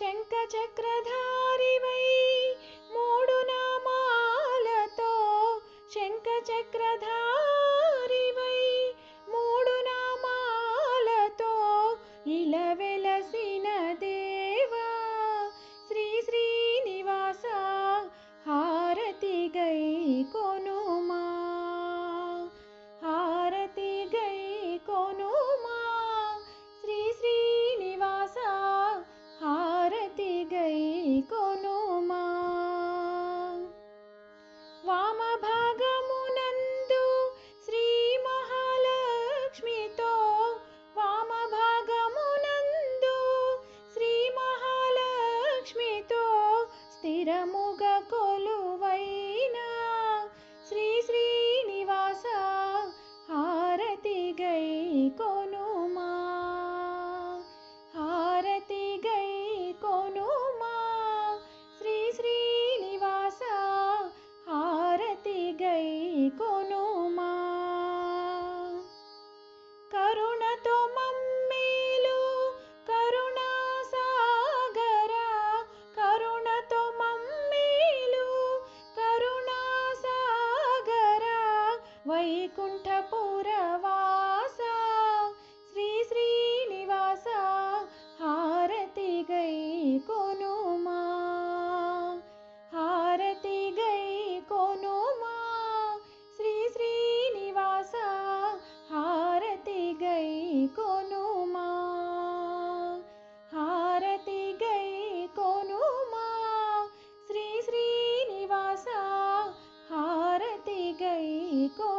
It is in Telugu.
శంఖచక్రధారివై మూడు నామాలతో శంఖచక్రధారివై మూడు నామాలతో ఇలా వెలసిన దేవా శ్రీ శ్రీనివాస హారతి గై కొనుమా హారతి గై కొనుమా శ్రీ శ్రీనివాస హారతి గై కొనుమా వామ భాగమునందు శ్రీ మహాలక్ష్మితో వామ భాగమునందు శ్రీ మహాలక్ష్మితో స్థిరముగా కొలువైన శ్రీ శ్రీనివాస హారతి గై కొనుమా హారతి గై కొనుమా శ్రీ శ్రీనివాస హారతి గై కొనుమా కరుణతో మమ్మేలు కరుణా సాగరా కరుణతో మమ్మేలు కరుణా సాగరా వైకుంఠపురవాస శ్రీ శ్రీనివాస హారతి గై కొనుమా హారతి గై కొనుమా శ్రీ శ్రీనివాస హారతి గై కొనుమా హారతి గై కొనుమా శ్రీ శ్రీనివాస హారతి గై కొనుమా।